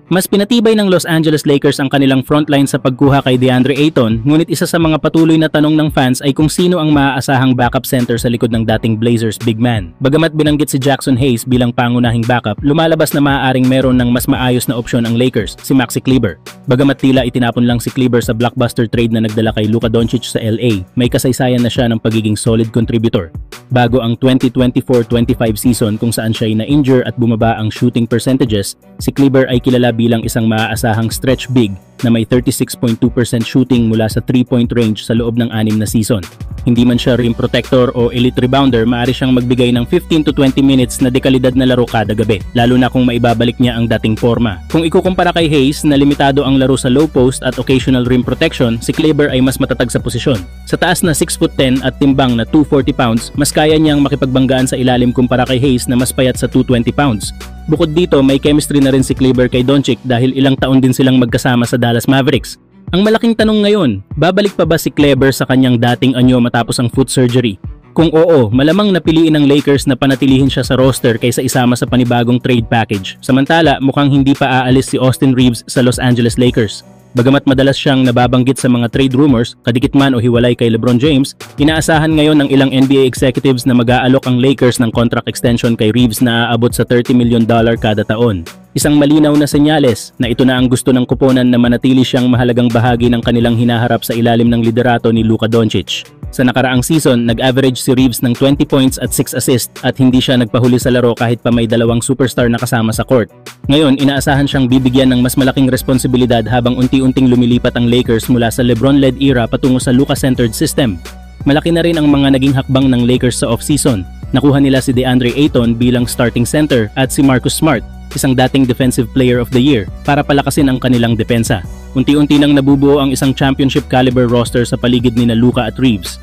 Mas pinatibay ng Los Angeles Lakers ang kanilang frontline sa pagkuha kay DeAndre Ayton, ngunit isa sa mga patuloy na tanong ng fans ay kung sino ang maaasahang backup center sa likod ng dating Blazers big man. Bagamat binanggit si Jackson Hayes bilang pangunahing backup, lumalabas na maaaring meron ng mas maayos na opsyon ang Lakers, si Maxi Kleber. Bagamat tila itinapon lang si Kleber sa blockbuster trade na nagdala kay Luka Doncic sa LA, may kasaysayan na siya ng pagiging solid contributor. Bago ang 2024-25 season kung saan siya ay na-injure at bumaba ang shooting percentages, si Kleber ay kilala bilang isang maaasahang stretch big na may 36.2% shooting mula sa 3-point range sa loob ng 6 na season. Hindi man siya rim protector o elite rebounder, maaari siyang magbigay ng 15 to 20 minutes na dekalidad na laro kada gabi, lalo na kung maibabalik niya ang dating forma. Kung ikukumpara kay Hayes na limitado ang laro sa low post at occasional rim protection, si Kleber ay mas matatag sa posisyon. Sa taas na 6'10" at timbang na 240 pounds, mas kaya niyang makipagbanggaan sa ilalim kumpara kay Hayes na mas payat sa 220 pounds. Bukod dito, may chemistry na rin si Kleber kay Doncic dahil ilang taon din silang magkasama sa Dallas Mavericks. Ang malaking tanong ngayon, babalik pa ba si Kleber sa kanyang dating anyo matapos ang foot surgery? Kung oo, malamang napiliin ng Lakers na panatilihin siya sa roster kaysa isama sa panibagong trade package. Samantala, mukhang hindi pa aalis si Austin Reeves sa Los Angeles Lakers. Bagamat madalas siyang nababanggit sa mga trade rumors, kadikit man o hiwalay kay LeBron James, inaasahan ngayon ng ilang NBA executives na mag-aalok ang Lakers ng contract extension kay Reeves na aabot sa $30 million kada taon. Isang malinaw na senyales na ito na ang gusto ng koponan na manatili siyang mahalagang bahagi ng kanilang hinaharap sa ilalim ng liderato ni Luka Doncic. Sa nakaraang season, nag-average si Reeves ng 20 points at 6 assists at hindi siya nagpahuli sa laro kahit pa may dalawang superstar na kasama sa court. Ngayon, inaasahan siyang bibigyan ng mas malaking responsibilidad habang unti-unting lumilipat ang Lakers mula sa LeBron-led era patungo sa Luka-centered system. Malaki na rin ang mga naging hakbang ng Lakers sa off-season. Nakuha nila si DeAndre Ayton bilang starting center at si Marcus Smart, isang dating Defensive Player of the Year, para palakasin ang kanilang depensa. Unti-unti nang nabubuo ang isang championship caliber roster sa paligid ni Luka at Reeves.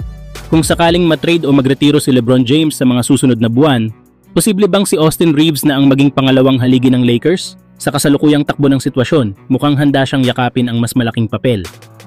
Kung sakaling matrade o magretiro si LeBron James sa mga susunod na buwan, posible bang si Austin Reeves na ang maging pangalawang haligi ng Lakers? Sa kasalukuyang takbo ng sitwasyon, mukhang handa siyang yakapin ang mas malaking papel.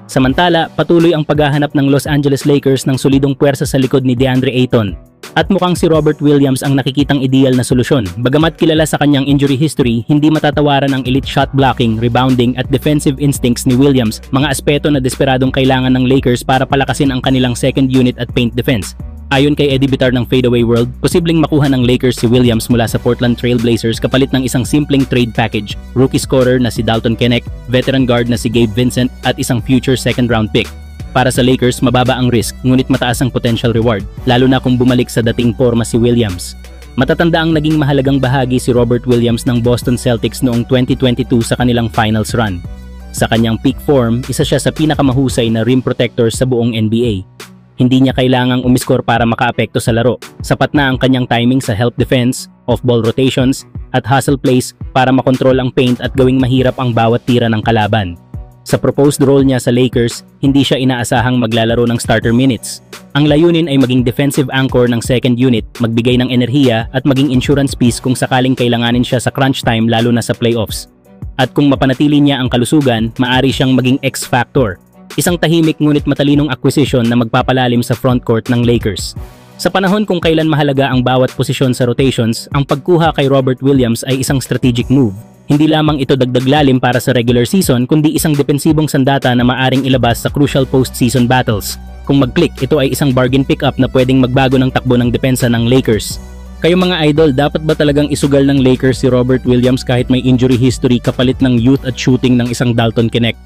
Samantala, patuloy ang paghahanap ng Los Angeles Lakers ng solidong puwersa sa likod ni DeAndre Ayton. At mukhang si Robert Williams ang nakikitang ideal na solusyon. Bagamat kilala sa kanyang injury history, hindi matatawaran ang elite shot blocking, rebounding at defensive instincts ni Williams, mga aspeto na desperadong kailangan ng Lakers para palakasin ang kanilang second unit at paint defense. Ayon kay Eddie Bitar ng Fadeaway World, posibleng makuha ng Lakers si Williams mula sa Portland Trail Blazers kapalit ng isang simpleng trade package, rookie scorer na si Dalton Knecht, veteran guard na si Gabe Vincent at isang future second round pick. Para sa Lakers, mababa ang risk, ngunit mataas ang potential reward, lalo na kung bumalik sa dating forma si Williams. Matatanda ang naging mahalagang bahagi si Robert Williams ng Boston Celtics noong 2022 sa kanilang finals run. Sa kanyang peak form, isa siya sa pinakamahusay na rim protectors sa buong NBA. Hindi niya kailangang umiskor para makaapekto sa laro. Sapat na ang kanyang timing sa help defense, off-ball rotations, at hustle plays para makontrol ang paint at gawing mahirap ang bawat tira ng kalaban. Sa proposed role niya sa Lakers, hindi siya inaasahang maglalaro ng starter minutes. Ang layunin ay maging defensive anchor ng second unit, magbigay ng enerhiya at maging insurance piece kung sakaling kailanganin siya sa crunch time lalo na sa playoffs. At kung mapanatili niya ang kalusugan, maari siyang maging X-factor. Isang tahimik ngunit matalinong acquisition na magpapalalim sa frontcourt ng Lakers. Sa panahon kung kailan mahalaga ang bawat posisyon sa rotations, ang pagkuha kay Robert Williams ay isang strategic move. Hindi lamang ito dagdag lalim para sa regular season kundi isang depensibong sandata na maaring ilabas sa crucial post-season battles. Kung mag-click, ito ay isang bargain pickup na pwedeng magbago ng takbo ng depensa ng Lakers. Kayo mga idol, dapat ba talagang isugal ng Lakers si Robert Williams kahit may injury history kapalit ng youth at shooting ng isang Dalton Knecht?